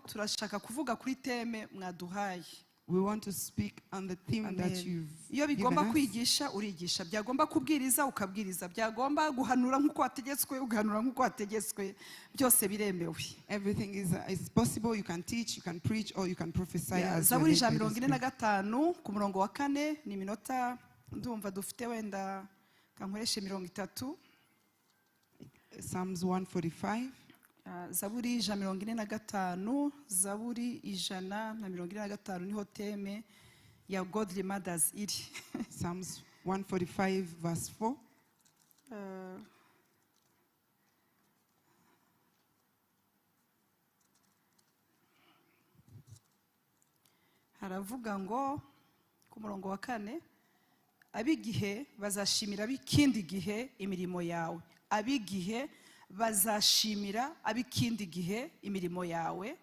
turashaka kuvuga kuri teme mwaduhaye. We want to speak on the theme that you've Iyo given bigomba us. kwigisha urigisha, byagomba kubwiriza ukabwiriza, byagomba guhanura nk'uko wategetswe ugahanura nk'uko wategetswe, byose biremewe. Everything is possible. You can teach, you can preach, or you can prophesy as Zaburi you're led by the 145 ku murongo wa 4 ni minota ndumva dufite wenda kankoreshe 30. Psalms 145. Zaburi 145, Zaburi 145 niho teme ya Godly Mothers iri. Psalms 145 verse 4. Haravuga ngo ku murongo wa 4, abigihe bazashimira ab'ikindi gihe imirimo yawe. Abigihe bazashimira ab'ikindi gihe imirimo yawe,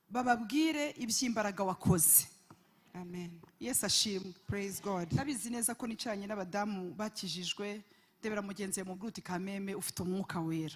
bababwire iby'imbaraga wakoze. Amen. Yes, ashimwe. Praise God. Nabizi neza ko nicanye n'abadamu bakijijwe, debera mugenzi mu bruti kameme ufite umwuka wera.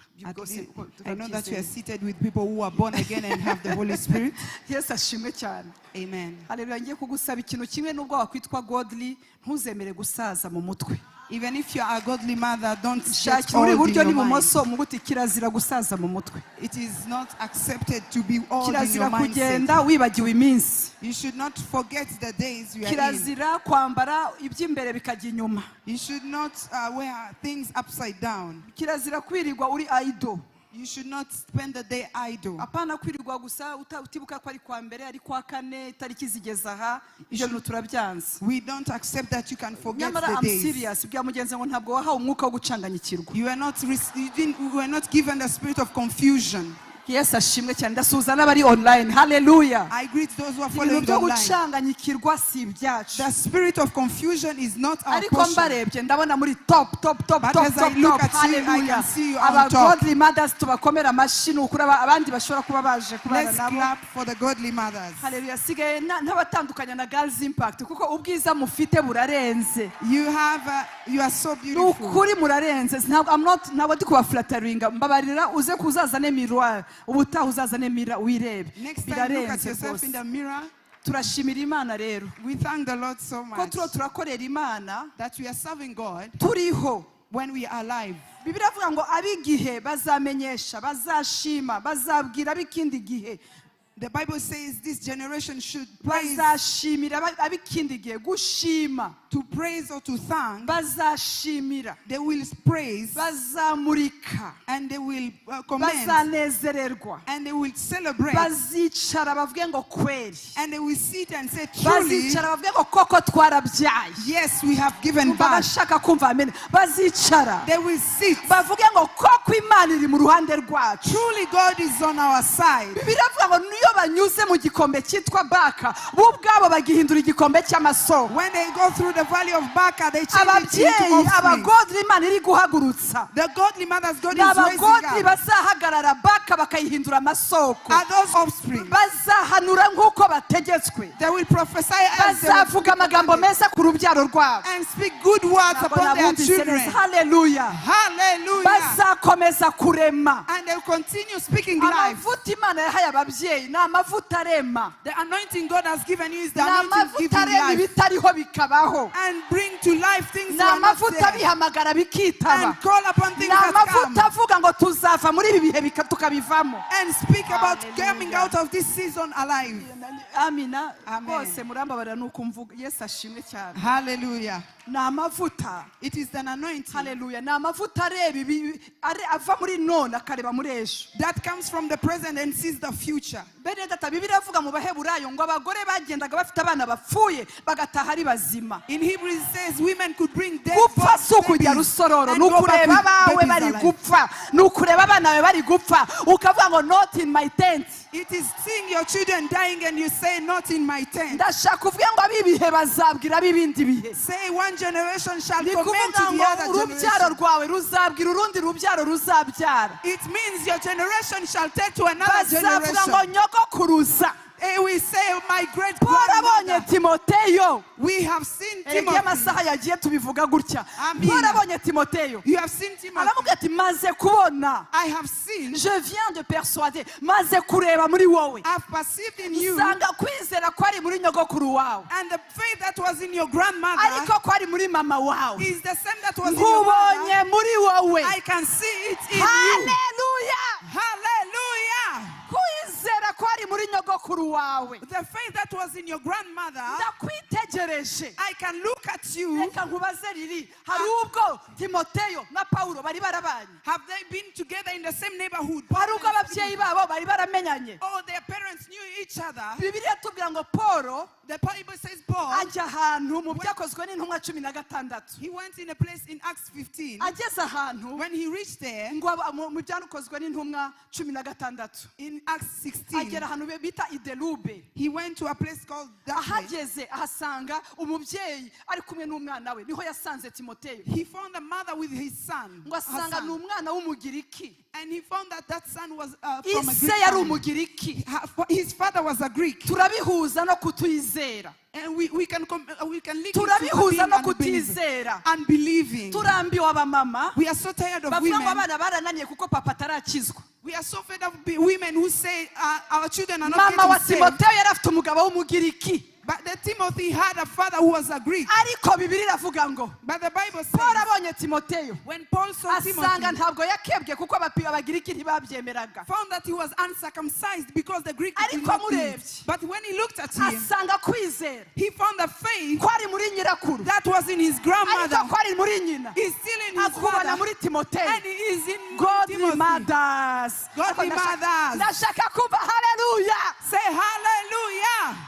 I know that you are seated with people who are born again and have the Holy Spirit. Yes, ashimwe cyane. Amen. Haleluya. Ngiye kugusaba ikintu kimwe, nubwo wakwitwa godly, ntuzemere gusaza mu mutwe. Even if you are a godly mother, don't get Shaki old uri in buryo your ni mind. bumoso muguti kirazira gusaza mu mutwe. It is not accepted to be old in Kirazira your mindset. kugenda wibagiwe iminsi. You should not forget the days you are in. Kirazira kwambara iby'imbere bikajya inyuma. You should not wear things upside down. Kirazira kwirirwa uri idle. You should not spend the day idle. Apana kwirirwa gusa utibuka ko ari kwa mbere ari kwa kane itariki zigeze aha, ibyo bintu turabyanze. We don't accept that you can forget Nyamara the I'm days. serious, bya mugenzi ngo ntabwo wahawe umwuka wo gucanganyikirwa. You were not given the spirit of confusion. Yes, ashimwe cyane. Ndasuhuza n'abari online. Hallelujah. I greet those who are Ibintu following byo online. gucanganyikirwa si ibyacu. The spirit of confusion is not our Ariko portion. mbarebye ndabona muri top. But as I look at you, I Hallelujah. can see you on Aba top. godly mothers tubakomera amashyi ukuri abandi bashobora kuba baje kubana Let's nabo. clap for the godly mothers. Hallelujah. Sigaye ntabatandukanya na Girls Impact kuko ubwiza mufite burarenze. You are so beautiful. Ukuri murarenze. Ntabwo ndi kubaflatteringa. Mbabarira uze kuzazane miroir. Ubutaha uzazane mira wirebe. Next time look at yourself in the mirror. Turashimira Imana rero. We thank the Lord so Ko much turakorera Imana that we are serving God turiho when we are alive. Bibiliya avuga ngo abigihe bazamenyesha, bazashima, bazabwira ab'ikindi gihe. The Bible says this generation should praise, Bazashimira ab'ikindi gihe, gushima. to praise or to thank. Bazashimira. They will praise Bazamurika. and they will commend Bazanezererwa. and they will celebrate Bazicara bavuge ngo kweri. and they will sit and say truly, Bazicara bavuge ngo koko twarabyaye. yes, we have given birth. Bashaka kumva amen. Bazicara They will sit. bavuge ngo koko Imana iri mu ruhande rwacu. Truly God is on our side. Bibiliya avuga ngo niyo banyuze mu gikombe cyitwa Baka, bo ubwabo bagihindura igikombe cy'amasoko. When they go through the valley of Baca, they change it into Ababyeyi offspring. abagodli Imana iri guhagurutsa. The godly mothers God is raising Abagodli up bazahagarara Baka bakayihindura amasoko. are those offspring. Bazahanura nk'uko bategetswe. They will prophesy as they will Bazavuga amagambo meza ku rubyaro rwabo. and speak good words upon their children. Hallelujah. Hallelujah. Bazakomeza kurema. And they will continue speaking life. Amavuta Imana yahaye ababyeyi ni amavuta arema. The anointing God has given you is the Ni anointing amavuta giving arema life ibitariho bikabaho. and bring to life things Ni that are not amavuta there bihamagara bikitaba. and call upon things Ni that come amavuta avuga ngo tuzava muri ibi bihe tukabivamo. and speak about Hallelujah. coming out of this season alive. Amina. Amen. Bose murambabarira nuko mvuga. Yesu ashimwe cyane. Hallelujah. Ni amavuta. It is an anointing Hallelujah. Ni amavuta areba ava muri none akareba muri ejo. that comes from the present and sees the future. Bene data Bibiliya avuga mu Baheburayo ngo abagore bagendaga bafite abana bapfuye bagataha ari bazima. In Hebrews it says women could bring dead Gupfa si ukujya babies rusororo, and ni go back ukureba with abawe babies bari alive. gupfa, ni ukureba abana bawe bari gupfa ukavuga ngo not in my tent. It is seeing your children dying and you say not in my tent. Ndashaka uvuge ngo abibihe bazabwira ab'ibindi bihe. Say one generation shall Ni comment kuvuga to the ngo other urubyaro generation. rwawe ruzabwira urundi rubyaro ruzabyara. It means your generation shall take to another Bazavuga ngo generation. nyogokuruza We say, my great twarabonye grandmother. timoteyo We have seen erega Timothy. amasaha yagiye tubivuga gutya Amina. twarabonye timoteyo You have seen Timothy. aravuga ati maze kubona I have seen. je viens de persuader maze kureba muri wowe I've perceived in you. nsanga kwizera kwari muri nyogokuru wawe And the faith that was in your grandmother ariko kwari muri mama wawe is the same that was in your nkubonye mother. muri wowe I can see it in you. haleluya Hallelujah. kwizera kwari muri nyogokuru wawe The faith that was in your grandmother, ndakwitegereje I can look at you. reka nkubaze riri hari ubwo timoteyo na paulo bari barabanye Have they been together in the same neighborhood? hari ubwo ababyeyi babo bari baramenyanye Oh, their parents knew each other. bibiliya tubwira ngo paulo The Bible says Paul, ajya ahantu mu byakozwe n'intumwa 16 he went in a place in Acts 15. ageze ahantu When he reached there, ngo mu byakozwe n'intumwa 16 in Acts 16, agera ahantu bita idelube he went to a place called Dawe. ahageze ahasanga umubyeyi ari kumwe n'umwana we niho yasanze timoteyo He found a mother with his son. ngo asanga Her ni son. umwana w'umugiriki And he found that that son was from a ise Greek yari family. umugiriki His father was a Greek. turabihuza no kutwizera And we can link it to turabihuza no being kutizera unbelieving. turambiwe abamama We are so tired of bavuga ngo women. abana barananiye kuko papa atarakizwa We are so fed up with women who say our children are not mama wa getting saved. timoteyo yari afite umugabo w'umugiriki But the Timothy had a father who was a Greek. ariko bibiri iravuga ngo But the Bible paul says abonye timoteyo when Paul saw asanga Timothy, ntabwo yakebwe kuko abagiriki ntibabyemeraga found that he was uncircumcised because the Greek did Ariko not believe. murebye. But when he looked at him, asanga kwizera he found a faith kwari muri nyirakuru that was in his grandmother. ariko kwari muri nyina He's still in his akubona father. muri timoteyo And he is in godly Timothy. mothers Godly Ariko mothers. ndashaka kumva haleluya Say hallelujah.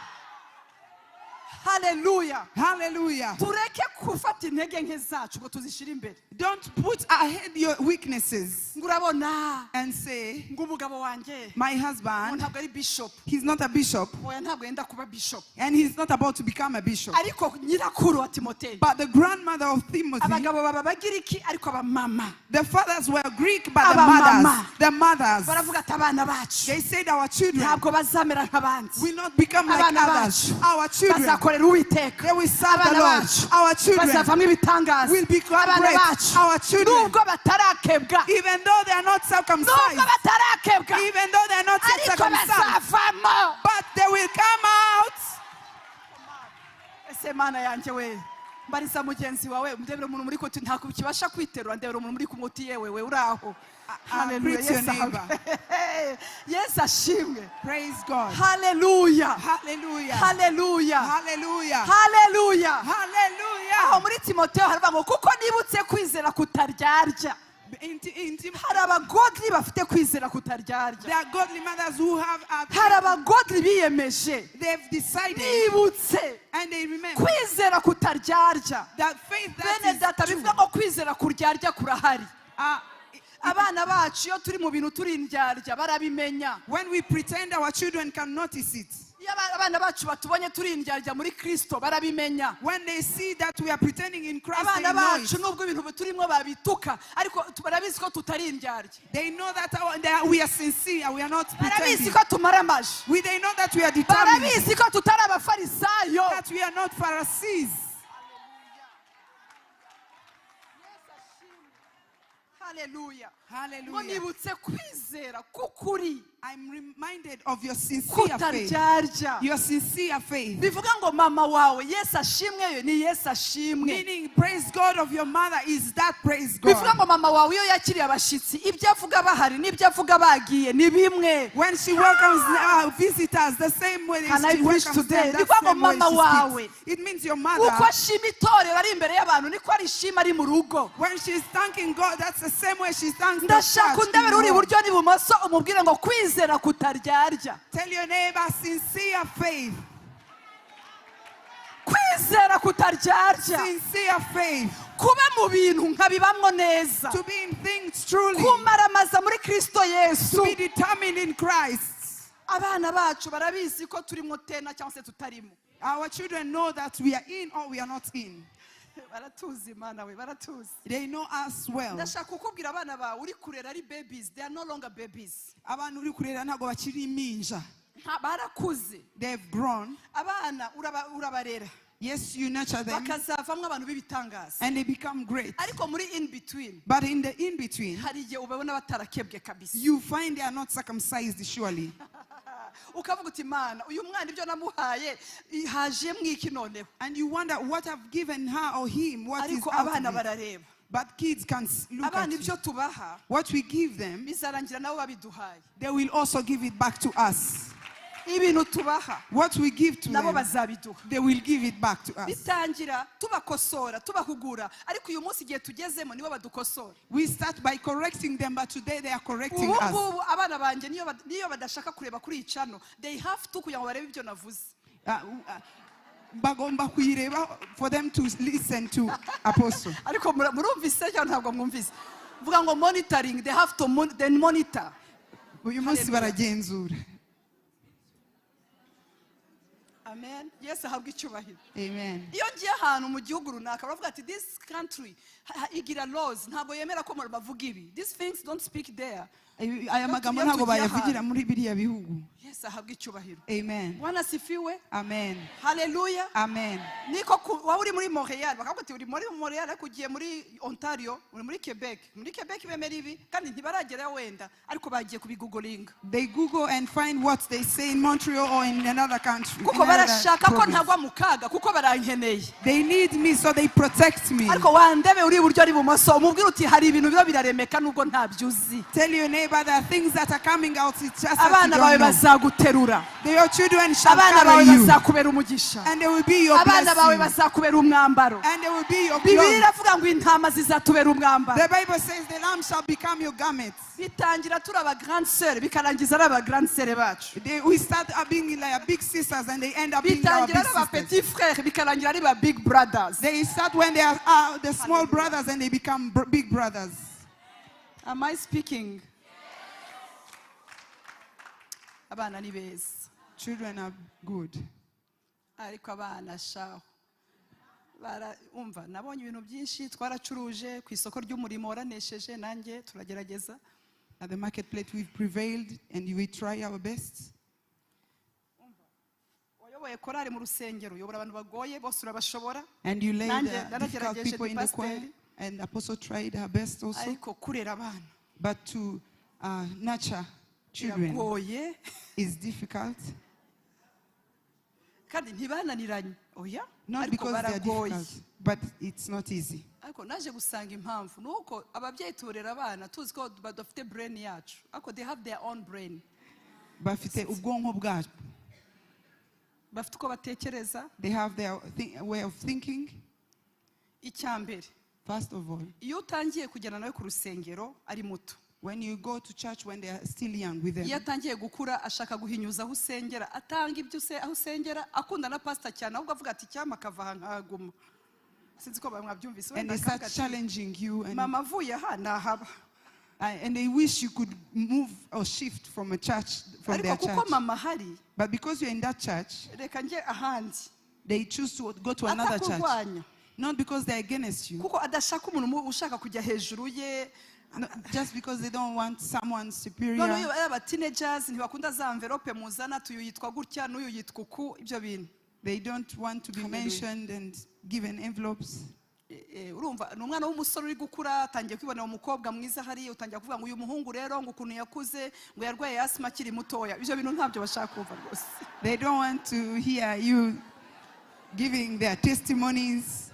haleluya Hallelujah. tureke gufata intege nke zacu ngo tuzishyire imbere Don't put ahead your weaknesses ngo urabona and say, ngo umugabo wanjye my ngo husband, ntabwo ari bishop he's not a bishop. oya ntabwo yenda kuba bishop And he's not about to become a bishop. ariko nyirakuru wa timoteyo But the grandmother of Timothy, abagabo baba bagiriki ariko abamama the fathers were Greek, but Abamama. the mothers, baravuga ati abana bacu they said our children ntabwo bazamera nk'abandi will not become like abana others. bacu Our children, bazakorera uwiteka they will serve the abana Lord. bacu Our children bazavamo ibitangaza will become abana great. bacu Our children, nubwo batarakebwa even though they are not nubwo circumcised, batarakebwa even though they are not yet ariko circumcised, bazavamo but they will come out. ese mana yanjye we mbariza mugenzi wawe ndebera umuntu muri kuti ntabwo ukibasha kwiterura ndebera umuntu muri kumuti yewe we uri aho haleluya greet your Yesu neighbor. ahabwe. Yesu ashimwe Praise God. haleluya Hallelujah. haleluya Hallelujah. haleluya aho Hallelujah. muri timoteyo haravuga ngo kuko nibutse kwizera kutaryarya In hari abagodli bafite kwizera kutaryarya there are godly mothers who have hari abagodli biyemeje they've decided nibutse and they remember kwizera kutaryarya that faith that bene is data true. bivuga ngo kwizera kuryarya kurahari Uh, abana bacu iyo turi mu bintu turi indyarya barabimenya when we pretend our children can notice it. iyo abana bacu batubonye turi indyarya muri kristo barabimenya When they see that we are pretending in Christ, they abana know bacu it. nubwo ibintu turimo babituka ariko barabizi ko tutari indyarya They know that we are sincere, we are not barabizi pretending. ko tumara amaji They know that we are determined, barabizi ko tutari abafarisayo that we are not Pharisees. haleluya ngo Hallelujah. nibutse kwizera k'ukuri I'm reminded of your sincere faith. kutaryarya Your sincere faith. bivuga ngo mama wawe Yesu ashimwe yo ni Yesu ashimwe Meaning, praise God of your mother is that praise bivuga God. ngo mama wawe iyo yakiriye abashyitsi ibyo avuga bahari n'ibyo avuga bagiye ni bimwe When she welcomes visitors, the same way Can I she preach welcomes today? them, that Bivuga ngo same way mama she wawe. speaks. It means your uko mother, ashima itorero ari imbere y'abantu niko arishima ari mu rugo when she's thanking God, that's the same way she thanks the ndashaka church. undebera uri in Rome. iburyo n'ibumoso umubwire ngo kwizera kutaryarya Tell your neighbor, sincere faith. kwizera kutaryarya Sincere faith. kuba mu bintu nkabibamwo neza To be in things truly. kumaramaza muri kristo yesu To be determined in Christ. abana bacu barabizi ko turimo tena cyangwa se tutarimo Our children know that we are in or we are not in. baratuzi mana we baratuzi They know us well. ndashaka kukubwira abana bawe uri kurera ari babies they are no longer babies Abantu uri kurera ntago bakiri impinja. barakuze. They've grown. Abana urabarera. Yes, you nurture them. Bakazavamwe abantu b'ibitangaza. And they become great. Ariko muri in between. But in the in-between, hari igihe ubabona batarakebwe kabisa. you find they are not circumcised surely. Ukavuga uti Mana, uyu mwana ibyo namuhaye haje mwiki noneho. And you wonder what I've given her or him, what is Ariko out abana of it. barareba. But kids can look at Abana you. ibyo tubaha What we give them, bizarangira nabo babiduhaye. they will also give it back to us. Ibintu tubaha What we give to nabo them, bazabiduha. they will give it back to us. Bitangira tubakosora, tubahugura, ariko uyu munsi igihe tugezemo nibo badukosora. We start by correcting them, but today they are correcting us. Ubu abana banje niyo badashaka kureba kuri icano, they have to kugira ngo barebe ibyo navuze. Bagomba kuyireba for them to listen to Apostle. Ariko murumvise cyangwa ntabwo mwumvise? Vuga ngo monitoring, they have to then monitor. Uyu munsi baragenzura. Amen. Yes, ahabwa icyubahiro. Amen. Iyo ngiye ahantu mu gihugu runaka baravuga ati this country igira laws, ntabwo yemera ko bavuga ibi. These things don't speak there. Aya magambo ntabwo bayavugira muri biriya bihugu. Yes, ahabwa icyubahiro. Amen. Bwana sifiwe. Amen. Hallelujah. Amen. Niko waba uri muri Montreal bakavuga ati uri muri Montreal ariko ugiye muri Ontario, uri muri Quebec. Muri Quebec bemera ibi kandi ntibaragera wenda ariko bagiye kubigugolinga. They Google and find what they say in Montreal or in another country. Kuko barashaka ko ntagwa mu kaga kuko barankeneye. They need me so they protect me. Ariko wandebe uri buryo ari bumoso umubwira uti hari ibintu biba biraremeka nubwo ntabyuzi. Tell your neighbor there are things that are coming out. It's just Abana bawe bazaguterura. your children shall Abana carry bawe you. bazakubera umugisha. And they will be your Abana bawe blessing. bazakubera umwambaro. And they will be your Bibiliya clothes. iravuga ngo intama zizatubera umwambaro. The Bible says the lamb shall become your garments. Bitangira turi aba grande sœur bikarangiza ari aba grande sœur bacu. We start being like big sisters and they end up being our big Bitangira ari aba sisters. petit frères bikarangira ari aba big brothers. They start when they are the small brothers and they become big brothers. Am I speaking? Abana ni beza. Children are good. Ariko abana shaho. Umva nabonye ibintu byinshi twaracuruje ku isoko ry'umurimo waranesheje nanjye turagerageza. At the marketplace we've prevailed and we try our best. Wayoboye korari mu rusengero uyobora abantu bagoye bose urabashobora. And you lay Nanjye the difficult naragerageje people in the choir. pastor. And Apostle tried her best also. Ariko kurera abana But to nurture children biragoye is difficult. kandi ntibananiranye oya Not ariko because they are baragoye. difficult, but it's not easy. Ariko naje gusanga impamvu nuko ababyeyi turera abana tuzi ko badafite brain yacu ariko they have their own brain. Bafite ubwonko bwabo. Bafite uko batekereza. They have their way of thinking. Icyambere First of all, iyo utangiye kujyana nawe ku rusengero ari muto, when you go to church when they are still young with them, iyo atangiye gukura ashaka guhinyuza aho usengera atanga ibyo aho usengera akunda na pastor cyane ahubwo avuga ati cyama kava aha nkaguma. Sinzi ko bamwabyumvise and they start challenging you and mama avuye aha nahaba. and they wish you could move or shift from a church, from their Ariko kuko church. mama hari But because you're in that church, reka nje ahandi. they choose to go to another church. Atakurwanya. Not because they're against you, Kuko adashaka umuntu ushaka kujya hejuru ye. just because they don't want someone superior. None iyo aba teenagers ntibakunda za envelope muzana tuyu yitwa gutya n'uyu yitwa uku ibyo bintu. They don't want to be Hallelujah. mentioned and given envelopes. Urumva ni umwana w'umusore uri gukura atangiye kwibonera umukobwa mwiza hariya utangiye kuvuga ngo uyu muhungu rero ngo ukuntu yakuze ngo yarwaye asima akiri mutoya. Ibyo bintu ntabyo bashaka kumva rwose. They don't want to hear you giving their testimonies.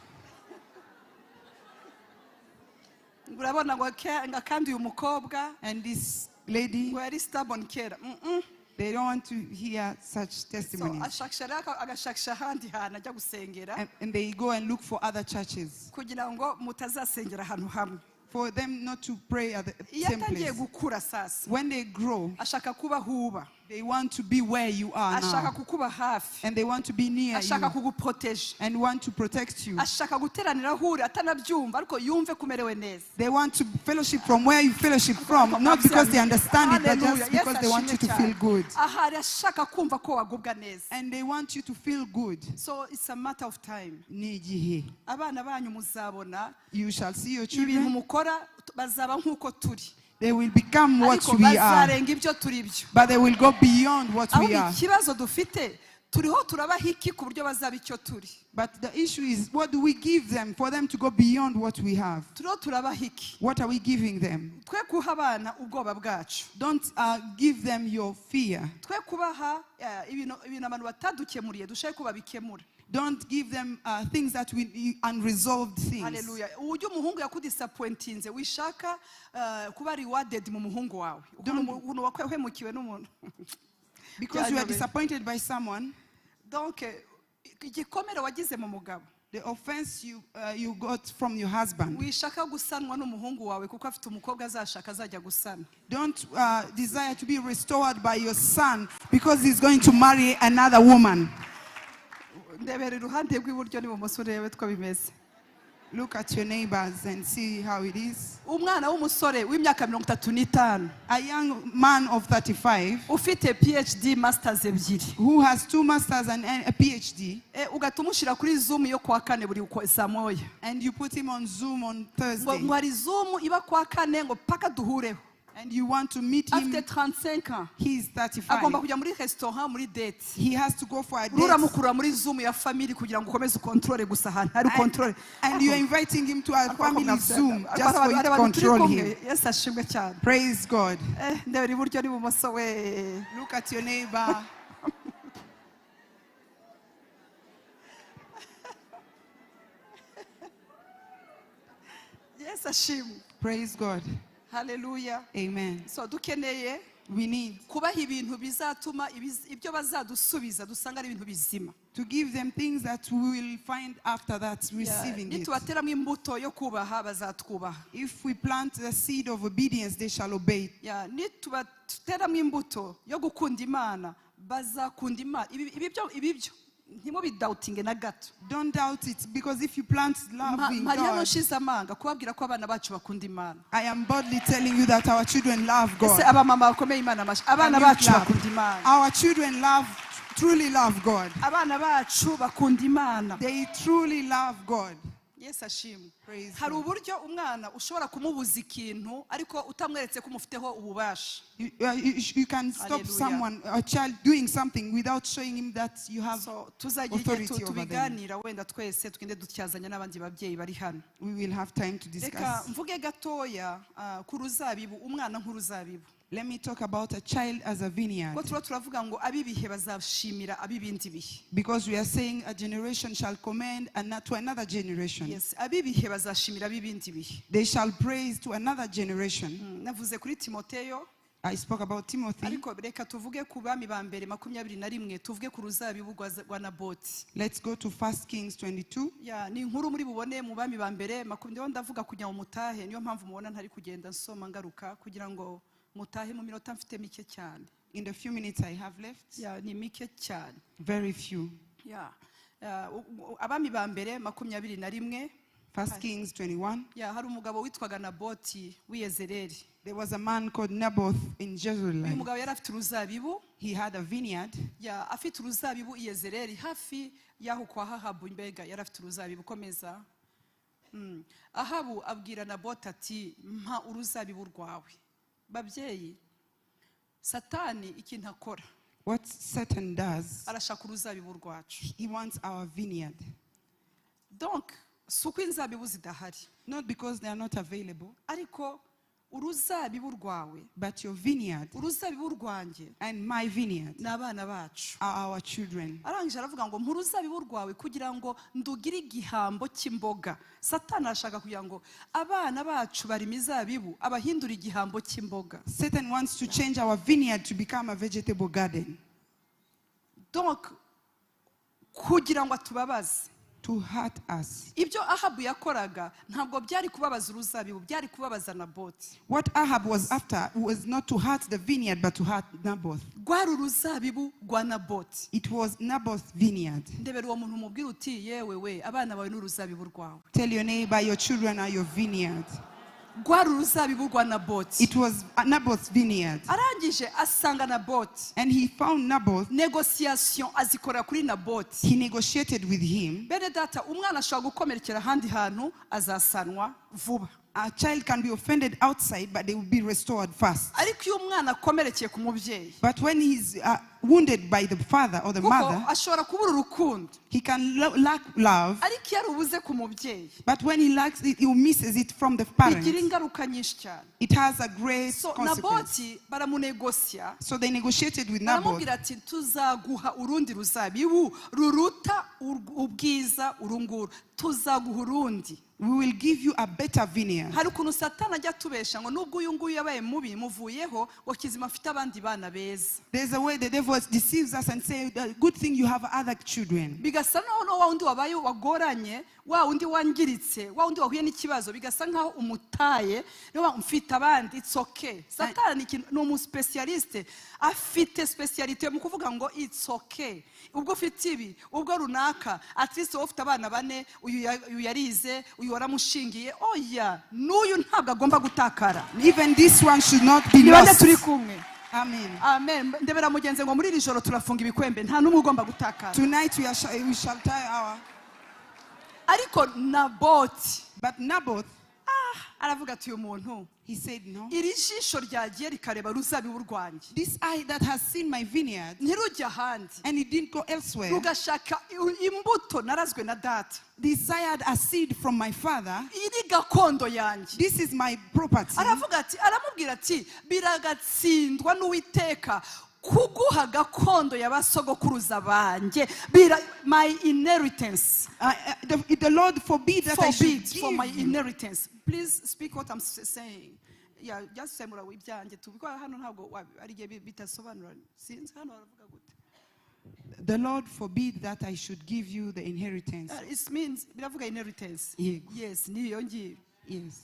Urabona ngo kandi uyu mukobwa And this lady, ngo yari stubborn kera. they don't want to hear such So testimonies. agashakisha ahandi hantu ajya gusengera And they go and look for other churches kugira ngo mutazasengera ahantu hamwe. for them not to pray at the Iyo same atangiye place. gukura sasa When they grow, ashaka kuba huba, they want to be where you are ashaka now. kukuba hafi, And they want to be near ashaka you kuguproteje, and want to protect you. ashaka guteranira ahure atanabyumva ariko yumve kumerewe neza. They want to fellowship from where you fellowship from, not because they understand it, but just because they want you to feel good. Ahari ashaka kumva ko wagubwa neza. And they want you to feel good. So it's a matter of time. Ni igihe. Abana banyu muzabona You shall see your ibintu children. mukora bazaba nk'uko turi. They will become what ariko we are, bazarenga ibyo turi byo. but they will go beyond what aho we are. ikibazo dufite turiho turabaha iki ku buryo bazaba icyo turi. But the issue is, what do we give them for them to go beyond what we have? turiho turabaha iki. What are we giving them? twe kuha abana ubwoba bwacu. Don't give them your fear. twe kubaha ibintu abantu batadukemuriye dushaka ko babikemura. Don't give them things that we unresolved things. Hallelujah. Uburyo umuhungu yakudisappointinze wishaka kuba rewarded mu muhungu wawe. Ukuntu wakwehemukiwe n'umuntu. Because you are disappointed by someone. Donc igikomere wagize mu mugabo. The offense you got from your husband. Wishaka gusanwa n'umuhungu wawe kuko afite umukobwa azashaka azajya gusana. Don't desire to be restored by your son because he's going to marry another woman. Ndebera iruhande rw'iburyo n'ibumoso urebe two bimeze. Look at your neighbors and see how it is. Umwana w'umusore w'imyaka 35. A young man of 35 ufite PhD masters ebyiri. who has 2 masters and a PhD. Ugatumushira kuri Zoom yo kwa kane buri saa moya. And you put him on Zoom on Thursday. Ngo ari Zoom iba kwa kane ngo paka duhureho. And you want to meet him. After 35 ans. He's 35. Agomba kujya muri restaurant muri date. He has to go for a date. Uramukura muri Zoom ya family kugira ngo ukomeze control gusa hano. Ari control. And you're inviting him to a family Zoom just for you to control him. Yes, ashimwe cyane. Praise God. Ndebera iburyo n'ibumoso we. Look at your neighbor. Yes, ashimwe. Praise God. Hallelujah. Amen. So dukeneye We need kubaha ibintu bizatuma ibyo bazadusubiza dusanga ari ibintu bizima. to give them things that we will find after that receiving it. Nitubateramo imbuto yo kubaha bazatwubaha. If we plant the seed of obedience, they shall obey. Nitubateramo imbuto yo gukunda Imana bazakunda Imana. Ibibyo ntimo bidoutinge na gato. Don't doubt it, because if you plant love in Mariya God, noshize amanga kubabwira ko abana bacu bakunda Imana. I am boldly telling you that our children love God. Ese abamama bakomeye Imana mashi. Abana bacu bakunda Imana. Our children truly love God. Abana bacu bakunda Imana. They truly love God. Yes, ashimwe. Praise Hari God. uburyo umwana ushobora kumubuza ikintu ariko utamweretse ko umufiteho ububasha. You can stop Hallelujah. someone, a child, doing something without showing him that you have So tuzagira authority over them. tubiganira wenda twese twende dutyazanya n'abandi babyeyi bari hano. We will have time to Reka discuss. mvuge gatoya ku ruzabibu, umwana nk'uruzabibu. Let me talk about a child as a vineyard. Ko turavuga ngo abibihe bazashimira abibindi bihe. Because we are saying a generation shall commend to another generation. Yes, abibihe bazashimira abibindi bihe. They shall praise to another generation. Navuze kuri Timoteyo. I spoke about Timothy. Ariko reka tuvuge ku bami ba mbere 21 tuvuge ku ruzabibu rwa Naboti. Let's go to 1 Kings 22. Ni inkuru muri bubone mu bami ba mbere ndavuga kujya mu mutahe niyo mpamvu mubona ntari kugenda nsoma ngaruka kugira ngo mutahe mu minota mfite mike cyane. In the few minutes I have left, ni mike cyane. very few. Abami ba mbere 21. 1 Kings 21. Hari umugabo witwaga Naboti w'Yezereli. There was a man called Naboth in Uyu Jerusalem. mugabo yari afite uruzabibu. He had a vineyard. Afite uruzabibu i Yezereli hafi y'aho kwa Ahabu mbega yari afite uruzabibu komeza. Ahabu abwira Naboti ati mpa uruzabibu rwawe. Babyeyi, Satani ikintu akora. What Satan does, arashaka uruzabibu rwacu. he wants our vineyard. Donc, suko inzabibu zidahari. Not because they are not available, ariko uruzabibu rwawe, but your vineyard uruzabibu rwanjye and my vineyard n'abana bacu are our children. Arangije aravuga ngo mu ruzabibu rwawe kugira ngo ndugire igihambo cy'imboga. Satani arashaka kugira ngo abana bacu bari mizabibu abahindura igihambo cy'imboga. Satan wants to change our vineyard to become a vegetable garden. Donc kugira ngo atubabaze, to hurt us. Ibyo Ahabu yakoraga ntabwo byari kubabaza uruzabibu, byari kubabaza Naboti. What Ahab was after was not to hurt the vineyard but to hurt Naboth. Rwari uruzabibu rwa Naboti. It was Naboth's vineyard. Ndebera uwo muntu mubwira uti yewe we abana bawe n'uruzabibu rwawe. Tell your neighbor your children are your vineyard. Rwari uruzabibu rwa Naboti. It was Naboth's vineyard. Arangije asanga Naboti. And he found Naboth. Negotiation azikora kuri Naboti. He negotiated with him. Bene data umwana ashobora gukomerekera ahandi hantu azasanwa vuba. A child can be offended outside, but they will be restored first. ariko iyo umwana akomerekeye ku mubyeyi But when he's wounded by the father or the kuko mother, ashobora kubura urukundo he can lack love. ariko iyo arubuze ku mubyeyi But when he lacks it, he misses it from the bigira parent. ingaruka nyinshi cyane. It has a great So consequence. Naboti baramunegosya So they negotiated with Naboth. baramubwira ati tuzaguha urundi ruzabibu ruruta ubwiza urunguru, tuzaguha urundi. We will give you a better vineyard. Hari ukuntu Satani ajya atubesha ngo nubwo uyu nguyu yabaye mubi muvuyeho ngo kizima afite abandi bana beza. There's a way the devil deceives us and says, good thing you have other children. Bigasa naho wa undi wabaye wagoranye, wa undi wangiritse, wa undi wahuye n'ikibazo, bigasa nkaho umutaye niba mfite abandi. It's okay. Satani ni umuspecialiste, afite specialite mu kuvuga ngo it's okay. Ubwo ufite ibi, ubwo runaka, at least ufite abana bane, uyu yarize, uyu waramushingiye, oya, n'uyu ntabwo agomba gutakara. Even this one should not be Nibande lost. turi kumwe. Amen. Amen. Ndebera mugenze ngo muri iri joro turafunga ibikwembe, nta n'umwe ugomba gutakara. Tonight we shall tie our. Ariko Naboti, But Naboth, aravuga ati uyu muntu, he said, no. iri jisho ryagiye rikareba ruzabibu rwanjye, This eye that has seen my vineyard, ntirujya ahandi, and it didn't go elsewhere, rugashaka imbuto narazwe na data, desired a seed from my father. iri gakondo yanjye. This is my property. Aramubwira ati biragatsindwa n'Uwiteka kuguha gakondo y'abasogokuruza banjye, my inheritance. The Lord forbid that I should give for my you. inheritance. Please speak what I'm saying. Yeah, just say mura wibyanjye tubikora hano ntabwo ari gihe bitasobanura. Sinzi hano baravuga gute. The Lord forbid that I should give you the inheritance. It means biravuga inheritance. Yes, niyo ngiyo. Yes.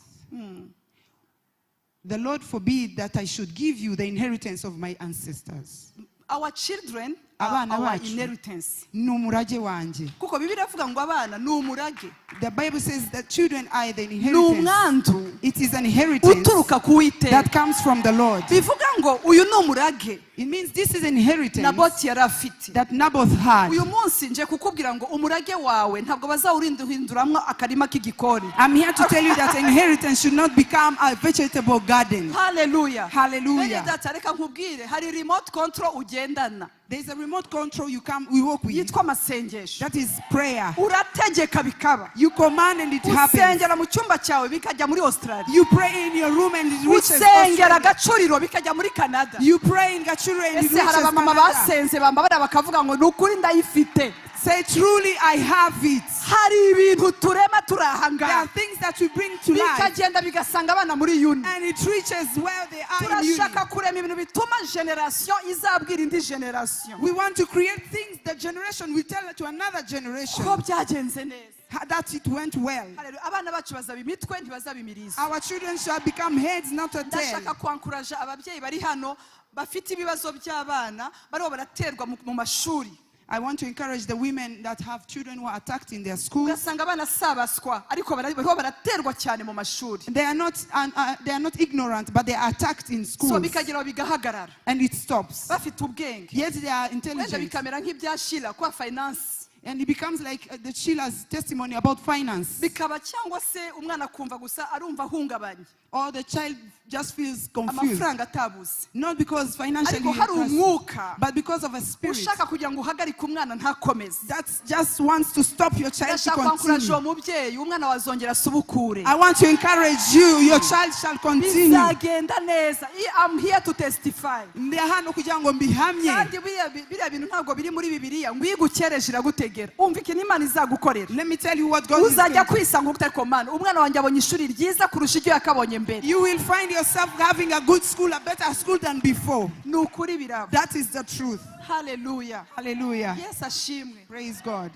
The Lord forbid that I should give you the inheritance of my ancestors. Our children are Abana our bacu inheritance. N'umurage wanje. Kuko Bibiliya ivuga ngo abana ni umurage. The Bible says that children are the Ni inheritance. umwandu It is an inheritance uturuka ku Uwiteka. that comes from the Lord. Bivuga ngo uyu ni umurage It means this is an inheritance Naboti yari afite. that Naboth had. Uyu munsi nje kukubwira ngo umurage wawe ntabwo bazawuhinduramwo akarima k'igikoni. I'm here to tell you that inheritance should not become a vegetable garden. Hallelujah. Hallelujah. Reka nkubwire, hari remote control ugendana. There's a remote control we work with. Yitwa amasengesho. That is prayer. Urategeka bikaba. You command and it happens. Usengera mu cyumba cyawe bikajya muri Australia. You pray in your room and it reaches Usengera Australia. Gacuriro bikajya muri Canada. You pray in Gachuru and it Ese hari reaches abamama Canada. basenze bambabara bakavuga ngo nukuri ndayifite. Say truly I have it. Hari ibintu turema There are turahangara. things that we bring to life Bikagenda bigasanga abana muri yuni. and it reaches where they are in unity. Turashaka kurema ibintu bituma generation izabwira indi generation. We want to create things the generation will tell to another generation Ko byagenze neza. that it went well. Haleluya. Abana bacu bazaba imitwe ntibazaba imirizo. Our children shall become heads, not a tail. Ndashaka kwankuraje ababyeyi bari hano bafite ibibazo by'abana bariho baraterwa mu mashuri. I want to encourage the women that have children who are attacked in their schools. Ugasanga abana sabaswa ariko bariho baraterwa cyane mu mashuri. They are not ignorant, but they are attacked in So schools, bikageraho bigahagarara. and it stops. Bafite ubwenge. Yet they are Wenda intelligent, bikamera nk'ibyashira kwa finance. and it becomes like the Sheila's testimony about finance. Bikaba cyangwa se umwana kumva gusa arumva ahungabanye. Or the child just feels confused, Amafaranga atabuze. not because financially, Ariko hari umwuka but because of a spirit ushaka kugira ngo uhagarike umwana ntakomeze. that just wants to stop your child to Ndashaka kwankuraje continue. uwo mubyeyi umwana wazongera asubukure. I want to encourage you, your child shall continue. Bizagenda neza. I'm here to testify. Ndi hano kugira ngo mbihamye. Kandi biriya bintu ntabwo biri muri Bibiliya ngo igukereje iragutegera. Umva ikintu Imana izagukorera. Let me tell you what God is Uzajya doing. kwisanga utari komana. Umwana wanjye abonye ishuri ryiza kurusha iryo yakabonye mbere. You will find yourself having a good school, a better school than before. Ni ukuri biraba. That is the truth. Hallelujah. Hallelujah. Yesu ashimwe. Praise God.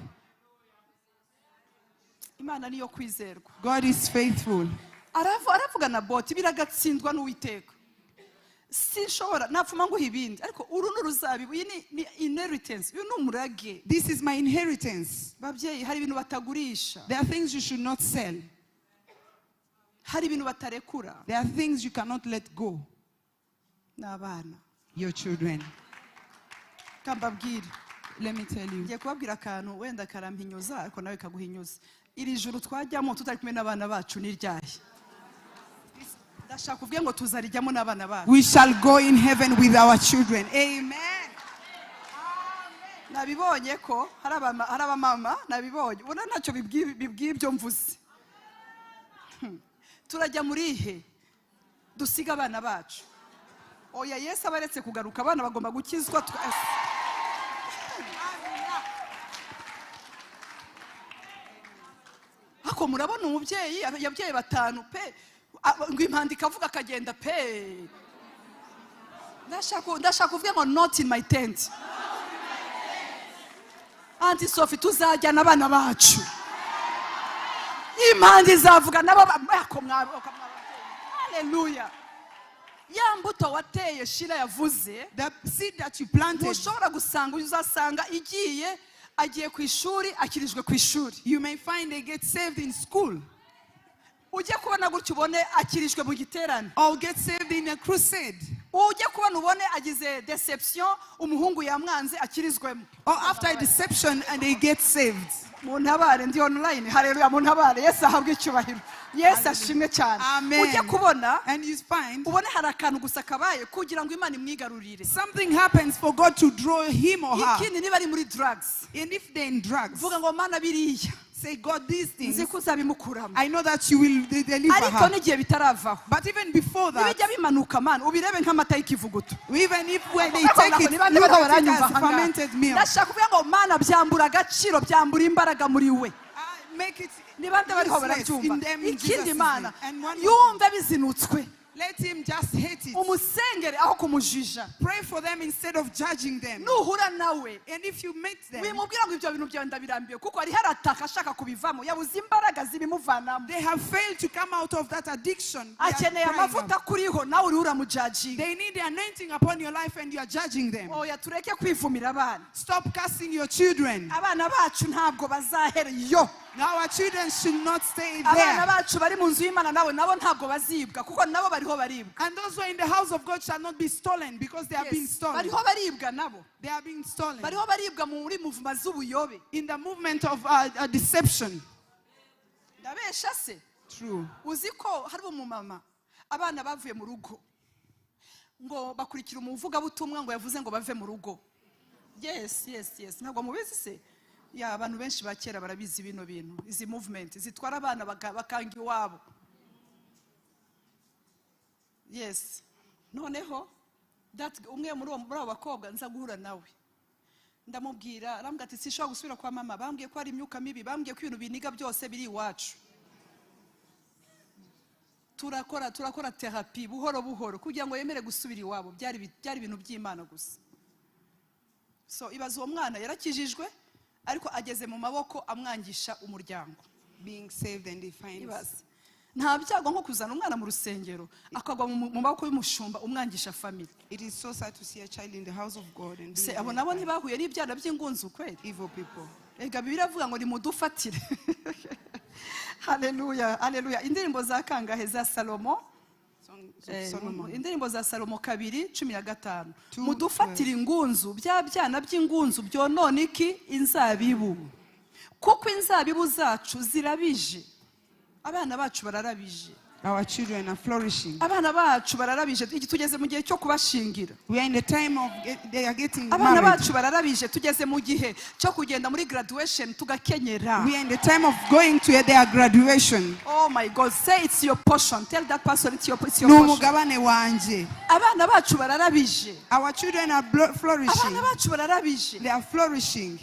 Imana niyo kwizerwa. God is faithful. Aravuga Naboti biragatsindwa n'Uwiteka. Sinshobora napfuma nguha ibindi ariko uru n'uruzabibu iyi ni inheritance, uyu ni umurage. This is my inheritance. Babyeyi hari ibintu batagurisha. There are things you should not sell. Hari ibintu batarekura. There are things you cannot let go. N'abana. Your children. Kambabwire. Let me tell you. Ngiye kubabwira akantu wenda karampinyuza ariko nawe kaguhinyuza. Iri juru twajyamo tutari kumwe n'abana bacu ni ryahe. ndashaka kuvuga ngo tuzarijyamo n'abana bacu. We shall go in heaven with our children. Amen. Nabibonye ko hari abamama nabibonye ubona ntacyo bibwiye ibyo mvuze. Turajya muri ihe dusiga abana bacu. Oya Yesu abaretse kugaruka abana bagomba gukizwa. Ako murabona umubyeyi yabyaye 5 pe ngo impanda ikavuga akagenda pe. Ndashaka kuvuga ngo not in my tent. Auntie Sophie tuzajyana abana bacu. Impanda izavuga nabo ako mwabo. Hallelujah. Ya mbuto wateye Shira yavuze, the seed that you planted, mushobora gusanga uzasanga igiye agiye ku ishuri akirijwe ku ishuri. You may find they get saved in school. Ujye kubona gutyo ubone akirijwe mu giterane. Or get saved in a crusade. Ujye kubona ubone agize deception umuhungu yamwanze akirizwemo. Or after a deception and they get saved. Muntabare ndi online. Haleluya muntabare. Yesu ahabwe icyubahiro. Yesu ashimwe cyane. Ujye kubona and you find ubone hari akantu gusa kabaye kugira ngo Imana imwigarurire. Something happens for God to draw him or her. Ikindi niba ari muri drugs. And if they're in drugs, vuga ngo Mana biriya. Say, God, these things, I know that you will deliver her. But even before that, even if when they take it, look at it as fermented milk. Make it useless in them in Jesus' name. And one let him just hate it. Pray for them instead of judging them. And if you meet them, they have failed to come out of that addiction. They need the anointing upon your life and you are judging them. Stop cursing your children. Our children should not stay there. And those who are in the house of God shall not be stolen because they are being stolen. They are being stolen. In the movement of deception. True. Yes. Ntabwo mubizi se? Ya abantu benshi bakera barabizi bino bintu. Izi movement zitwara abana bakanga iwabo. Yes. Noneho that umwe muri abo bakobwa nza guhura nawe. Ndamubwira arambwira ati sishobora gusubira kwa mama. Bambwiye ko ari imyuka mibi, bambwiye ko ibintu biniga byose biri iwacu. Turakora therapy buhoro kugira ngo yemere gusubira iwabo. Byari ibintu by'Imana gusa. So ibazo uwo mwana yarakijijwe ariko ageze mu maboko amwangisha umuryango. Being saved and defined. Nta byago nko kuzana umwana mu rusengero akagwa mu maboko y'umushumba umwangisha family. It is so sad to see a child in the house of God and se abo nabo ntibahuye n'ibyana by'ingunzu kweli. Evil people. Ega Bibiliya avuga ngo ni mudufatire. Hallelujah. Indirimbo za kangahe za Salomo? Indirimbo za Salomo 2:15. Mudufatire ingunzu bya byana by'ingunzu byonone iki inzabibu. Kuko inzabibu zacu zirabije. Abana bacu bararabije. Our children are flourishing. Abana bacu bararabije tugeze mu gihe cyo kubashingira. We are in the time of they are getting married. Abana bacu bararabije tugeze mu gihe cyo kugenda muri graduation tugakenyera. We are in the time of going to their graduation. Oh my God, say it's your portion. Tell that person it's your portion. Numugabane wanje. Abana bacu bararabije. Our children are flourishing. Abana bacu bararabije. They are flourishing.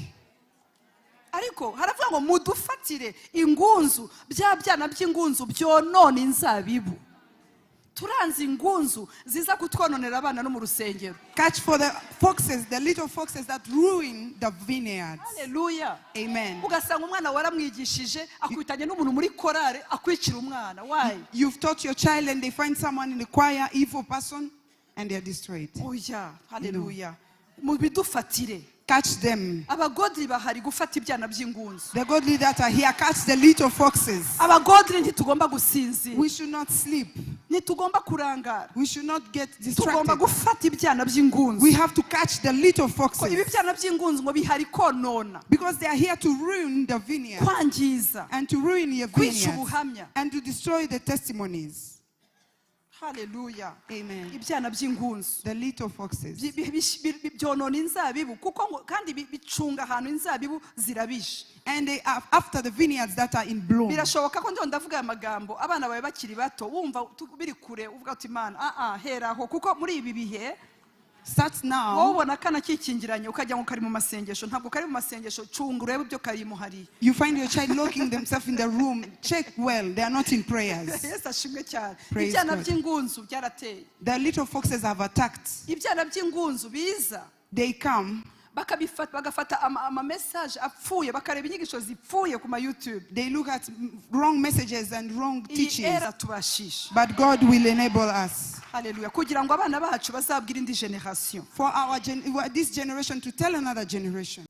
Ariko haravuga ngo mudufatire ingunzu bya byana by'ingunzu byonone inzabibu. Turanze ingunzu ziza kutwononera abana no mu rusengero. Catch for the foxes, the little foxes that ruin the vineyards. Hallelujah. Amen. Ugasanga umwana waramwigishije akwitanye n'umuntu muri korale akwicira umwana. Why? You've taught your child and they find someone in the choir, evil person, and they are destroyed. Oh yeah. Hallelujah. Mubidufatire. Catch them. Abagodri bahari gufata ibyana by'ingunzu. The godly that are here, catch the little foxes. Abagodri ntitugomba gusinzira. We should not sleep. Ntitugomba kurangara. We should not get distracted. Tugomba gufata ibyana by'ingunzu. We have to catch the little foxes. Ibi byana by'ingunzu ngo bihari konona. Because they are here to ruin the vineyard. Kwangiza. And to ruin your vineyard. And to destroy the testimonies. Hallelujah. Amen. Ibyana by'ingunzu. The little foxes. Byonona inzabibu kuko kandi bicunga ahantu inzabibu zirabishe. And they are after the vineyards that are in bloom. Birashoboka ko ndavuga amagambo abana bawe bakiri bato wumva biri kure uvuga uti Imana heraho kuko muri ibi bihe starts now. You find your child locking themselves in the room. Check well, they are not in prayers. Praise God. The little foxes have attacked. They come. They look at wrong messages and wrong teachings. But God will enable us. Hallelujah. For this generation to tell another generation.